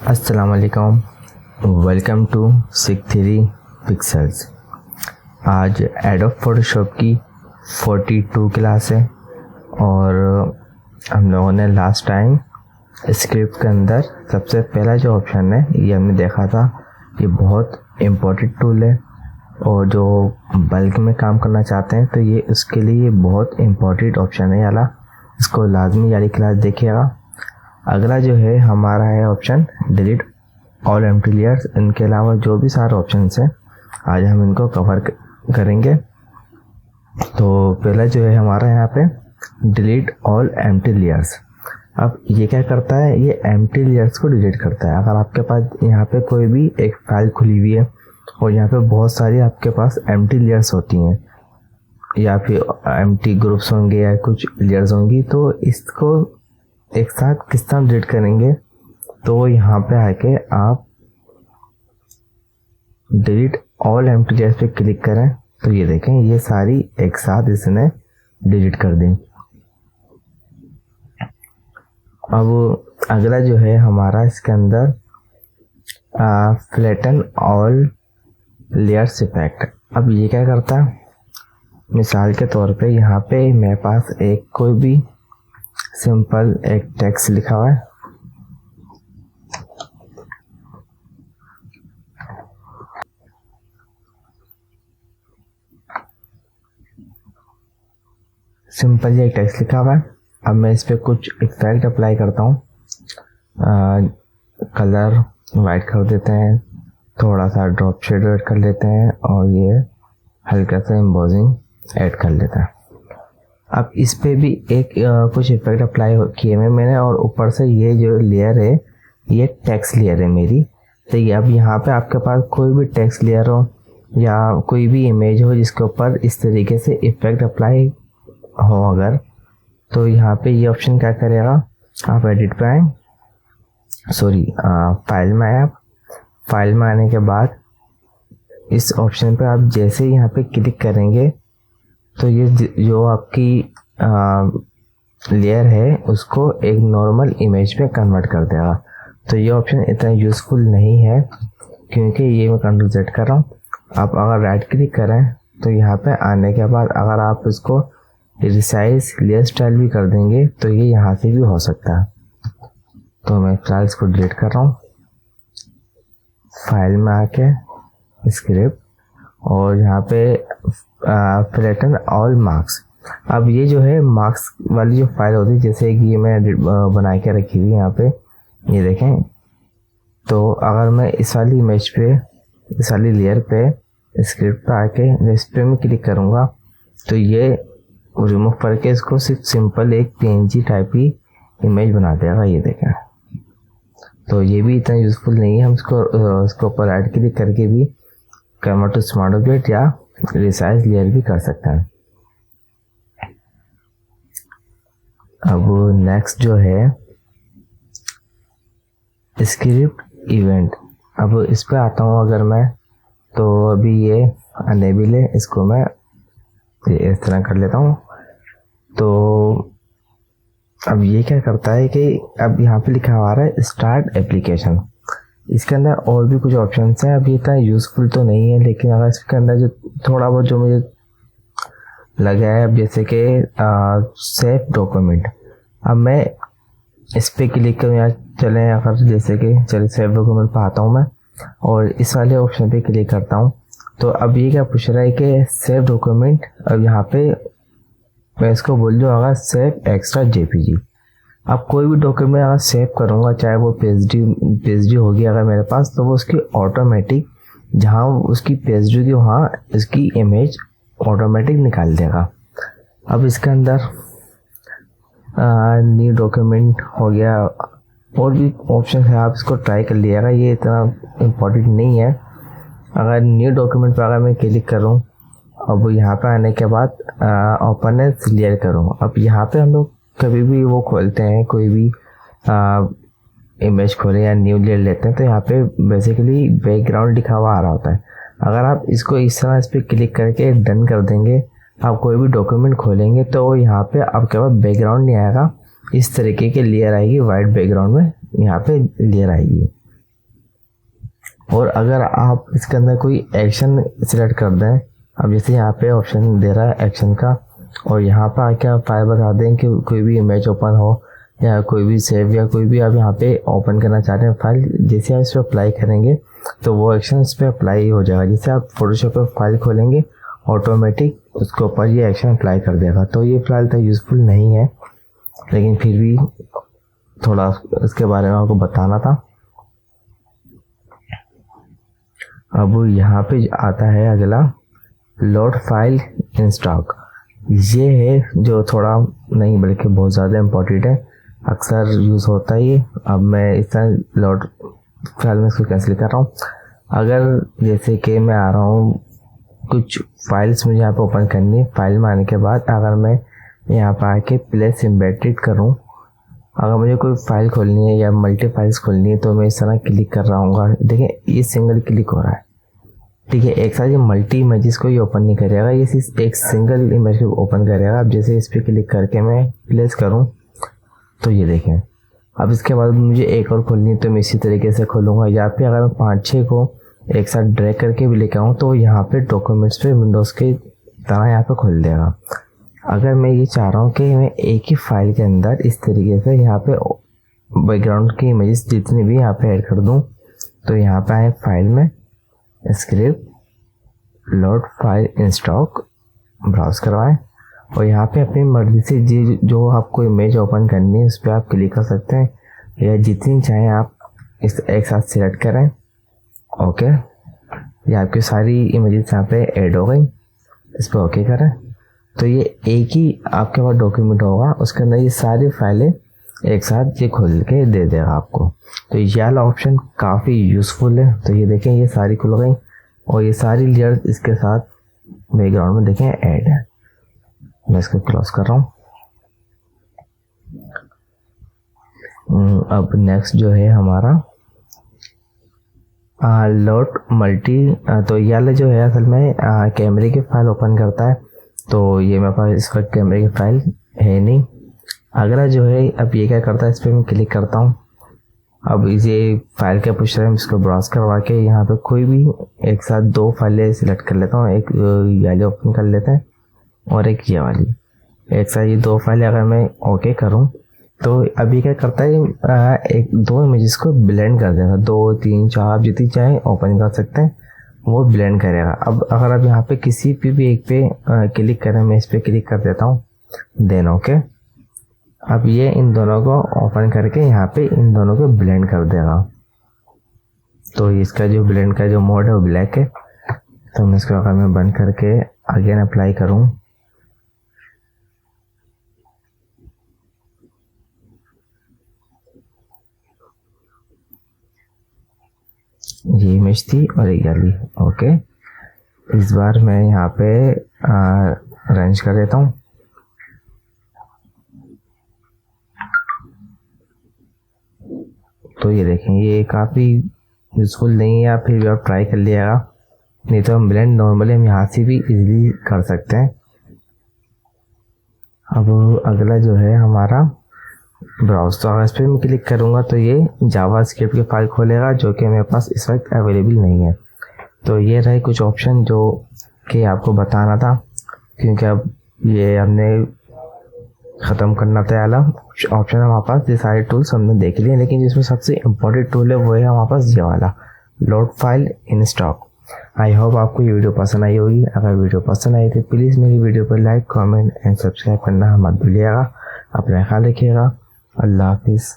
अस्सलाम वालेकुम, welcome to sick three pixels. आज एडोब फोटोशॉप की 42 क्लास है और हम लोगों ने लास्ट टाइम स्क्रिप्ट के अंदर सबसे पहला जो ऑप्शन है ये हमने देखा था। ये बहुत इम्पोर्टेंट टूल है और जो बल्क में काम करना चाहते हैं तो ये उसके लिए बहुत इम्पोर्टेंट ऑप्शन है याला, इसको लाजमी यारी क्लास देखिएगा। अगला जो है हमारा है option delete all empty layers. इनके अलावा जो भी सारे ऑप्शंस हैं आज हम इनको कवर करेंगे। तो पहला जो है हमारा यहाँ पे डिलीट ऑल एम्प्टी लेयर्स। अब ये क्या करता है, ये एम्प्टी लेयर्स को डिलीट करता है। अगर आपके पास यहाँ पे कोई भी एक फाइल खुली हुई है और यहाँ पे बहुत सारी आपके पास एम्प्टी लेयर्स होती हैं या फिर एम्प्टी ग्रुप्स होंगे या कुछ लेयर्स होंगी, तो इसको एक साथ किस तरह डिलीट करेंगे, तो यहाँ पे आके आप डिलीट ऑल एम्प्टी लेयर्स पे क्लिक करें तो ये देखें ये सारी एक साथ इसने डिलीट कर दी। अब अगला जो है हमारा इसके अंदर फ्लैटन ऑल लेयर्स इफेक्ट। अब ये क्या करता है, मिसाल के तौर पे यहाँ पे मेरे पास एक कोई भी सिंपल एक टेक्स्ट लिखा हुआ है, सिंपल ये टेक्स्ट लिखा हुआ है। अब मैं इस पर कुछ इफेक्ट अप्लाई करता हूँ। कलर वाइट कर देते हैं, थोड़ा सा ड्रॉप शेड ऐड कर लेते हैं और ये हल्का सा एम्बोजिंग ऐड कर लेते हैं। अब इस पे भी एक कुछ इफेक्ट अप्लाई किए हुए मैंने और ऊपर से ये जो लेयर है ये टेक्स्ट लेयर है मेरी। तो ये अब यहाँ पे आपके पास कोई भी टेक्स्ट लेयर हो या कोई भी इमेज हो जिसके ऊपर इस तरीके से इफेक्ट अप्लाई हो अगर, तो यहाँ पे ये ऑप्शन क्या करेगा, आप एडिट पे आए, फाइल में आए। आप फाइल में आने के बाद इस ऑप्शन पे आप जैसे यहाँ पे क्लिक करेंगे तो ये जो आपकी लेयर है उसको एक नॉर्मल इमेज पे कन्वर्ट कर देगा। तो ये ऑप्शन इतना यूज़फुल नहीं है क्योंकि ये मैं कंट्रोल Z कर रहा हूँ। आप अगर राइट क्लिक करें तो यहाँ पे आने के बाद अगर आप इसको रिसाइज लेयर स्टाइल भी कर देंगे तो ये यहाँ से भी हो सकता है। तो मैं फिलहाल इसको डिलीट कर रहा हूँ। फाइल में आके स्क्रिप्ट और यहाँ पे फ्लैटन ऑल मार्क्स। अब ये जो है मार्क्स वाली जो फाइल होती है, जैसे कि ये मैं बना के रखी हुई यहाँ पे, ये देखें। तो अगर मैं इस वाली इमेज पे, इस वाली लेयर पे स्क्रिप्ट पे आके इस पे मैं क्लिक करूँगा तो ये रिमूव करके इसको सिर्फ सिंपल एक PNG टाइप की इमेज बना देगा। ये देखें, तो ये भी इतना यूज़फुल नहीं है। हम इसको ऊपर राइट क्लिक करके भी कन्वर्ट टू स्मार्ट ऑब्जेक्ट या रिसाइज लेयर भी कर सकते हैं। अब नेक्स्ट जो है स्क्रिप्ट इवेंट। अब इस पे आता हूँ अगर मैं, तो अभी ये अनेबल है, इसको मैं इस तरह कर लेता हूँ। तो अब ये क्या करता है कि अब यहाँ पे लिखा हुआ है स्टार्ट एप्लीकेशन। इसके अंदर और भी कुछ ऑप्शंस हैं। अब ये इतना यूज़फुल तो नहीं है, लेकिन अगर इसके अंदर जो थोड़ा बहुत जो मुझे लगा है, अब जैसे कि सेव डॉक्यूमेंट। अब मैं इस पे क्लिक करूँ या चलें अगर जैसे कि चलिए सेव डॉक्यूमेंट पर आता हूँ मैं और इस वाले ऑप्शन पे क्लिक करता हूँ। तो अब ये क्या पूछ रहा है कि सेव डॉक्यूमेंट। अब यहाँ पे मैं इसको बोल दूँ अगर सेव एक्स्ट्रा JPG। अब कोई भी डॉक्यूमेंट अगर सेव करूँगा, चाहे वो PSD होगी अगर मेरे पास, तो वो उसकी ऑटोमेटिक जहाँ उसकी PSD होगी वहाँ इसकी इमेज ऑटोमेटिक निकाल देगा। अब इसके अंदर न्यू डॉक्यूमेंट हो गया, और भी ऑप्शन है, आप इसको ट्राई कर लीजिएगा, ये इतना इम्पोर्टेंट नहीं है। अगर न्यू डॉक्यूमेंट पर अगर मैं क्लिक करूँ, अब यहाँ पे आने के बाद ओपन एज लेयर करूँ। अब यहाँ पे हम लोग कभी भी वो खोलते हैं, कोई भी इमेज खोले या न्यू लेयर लेते हैं, तो यहाँ पे बेसिकली बैकग्राउंड लिखा हुआ आ रहा होता है। अगर आप इसको इस तरह इस पर क्लिक करके डन कर देंगे, आप कोई भी डॉक्यूमेंट खोलेंगे तो यहाँ पे आपके पास बैकग्राउंड नहीं आएगा, इस तरीके की लेयर आएगी वाइट बैकग्राउंड में, यहाँ पे लेयर आएगी। और अगर आप इसके अंदर कोई एक्शन सिलेक्ट कर दें, अब जैसे यहाँ पे ऑप्शन दे रहा है एक्शन का, और यहाँ पर आके आप फाइल बता दें कि कोई भी इमेज ओपन हो या कोई भी सेव या कोई भी आप यहाँ पे ओपन करना चाहते हैं फाइल, जैसे आप इस पर अप्लाई करेंगे तो वो एक्शन इस पर अप्लाई हो जाएगा। जैसे आप फोटोशॉप पर फाइल खोलेंगे ऑटोमेटिक उसके ऊपर ये एक्शन अप्लाई कर देगा। तो ये फ़िलहाल तो यूज़फुल नहीं है, लेकिन फिर भी थोड़ा इसके बारे में आपको बताना था। अब यहाँ पे आता है अगला लोड फाइल इन स्टॉक। ये है जो थोड़ा नहीं बल्कि बहुत ज़्यादा इम्पोर्टेंट है, अक्सर यूज़ होता है ये। अब मैं इस तरह लोड फाइल में इसको कैंसिल कर रहा हूँ। अगर जैसे कि मैं आ रहा हूँ कुछ फाइल्स मुझे यहाँ पे ओपन करनी है, फाइल में आने के बाद अगर मैं यहाँ पर आके प्लेस एम्बेडेड करूँ, अगर मुझे कोई फाइल खोलनी है या मल्टी फाइल्स खोलनी है तो मैं इस तरह क्लिक कर रहा हूँ। देखिए ये सिंगल क्लिक हो रहा है, ठीक है। एक साथ ये मल्टी इमेजेस को ये ओपन नहीं करेगा, ये सिर्फ एक सिंगल इमेज को ओपन करेगा। अब जैसे इस पर क्लिक करके मैं प्लेस करूँ तो ये देखें। अब इसके बाद मुझे एक और खोलनी है तो मैं इसी तरीके से खोलूँगा, या फिर अगर मैं 5-6 को एक साथ ड्रैग करके भी लेकर आऊँ तो यहाँ पे डॉक्यूमेंट्स पे विंडोज़ के तरह यहाँ पे खोल देगा। अगर मैं ये चाह रहा हूँ कि मैं एक ही फाइल के अंदर इस तरीके से यहाँ पे बैकग्राउंड की इमेजेस जितनी भी यहाँ पे ऐड कर दूँ, तो यहाँ पे आए फाइल में script load file in stack browse करवाएं, और यहाँ पे अपनी मर्जी से जो आपको इमेज ओपन करनी है उस पर आप क्लिक कर सकते हैं, या जितनी चाहें आप इस एक साथ सिलेक्ट करें। ओके, ये आपकी सारी इमेजेस यहाँ पे ऐड हो गई, इस पर ओके करें तो ये एक ही आपके पास डॉक्यूमेंट होगा, उसके अंदर ये सारी फाइलें एक साथ ये खोल के दे देगा आपको। तो ये वाला ऑप्शन काफ़ी यूज़फुल है। तो ये देखें ये सारी खुल गई और ये सारी लेयर्स इसके साथ बैकग्राउंड में देखें ऐड है। मैं इसको क्लोज कर रहा हूँ। अब नेक्स्ट जो है हमारा लोड मल्टी, तो ये वाला जो है असल में कैमरे की फ़ाइल ओपन करता है, तो ये मेरे पास इस वक्त कैमरे की फ़ाइल है नहीं। अगला जो है अब ये क्या करता है, इस पर मैं क्लिक करता हूँ। अब ये फाइल क्या पूछ रहा है, इसको ब्राउज करवा के यहाँ पे कोई भी एक साथ 2 फाइलें सिलेक्ट कर लेता हूँ। एक ये वाली ओपन कर लेते हैं और एक ये वाली, एक साथ ये 2 फाइलें अगर मैं ओके करूँ तो अभी क्या करता है, 1-2 इमेजेस को ब्लेंड कर देगा। 2, 3, 4 जितनी चाहे ओपन कर सकते हैं, वो ब्लेंड करेगा। अब अगर आप यहाँ पे किसी भी एक पे क्लिक करें, मैं इस पर क्लिक कर देता हूँ, देन ओके। अब ये इन दोनों को ओपन करके यहाँ पे इन दोनों को ब्लेंड कर देगा। तो इसका जो ब्लेंड का जो मोड है वो ब्लैक है, तो मैं इसको अगर मैं बंद करके अगेन अप्लाई करूँ, ये इमेज थी और एक गैलरी। ओके, इस बार मैं यहाँ पे अरेंज कर देता हूँ। तो ये देखें ये काफ़ी यूज़फुल नहीं है, या फिर भी आप ट्राई कर लिएगा, नहीं तो हम ब्लेंड नॉर्मली हम यहाँ से भी इजीली कर सकते हैं। अब अगला जो है हमारा ब्राउज, तो अगर इस पर मैं क्लिक करूँगा तो ये जावा स्क्रिप्ट की फाइल खोलेगा, जो कि मेरे पास इस वक्त अवेलेबल नहीं है। तो ये रहे कुछ ऑप्शन जो कि आपको बताना था, क्योंकि अब ये हमने ख़त्म करना था वाला ऑप्शन हमारे पास। ये सारे टूल्स हमने देख लिए, लेकिन जिसमें सबसे इम्पोर्टेंट टूल है वो है हमारे पास ये वाला load file in stock. I hope आपको ये वीडियो पसंद आई होगी। अगर वीडियो पसंद आई तो प्लीज़ मेरी वीडियो पर लाइक, कमेंट एंड सब्सक्राइब करना मत भूलिएगा। अपना ख्याल रखिएगा। अल्लाह हाफिज़।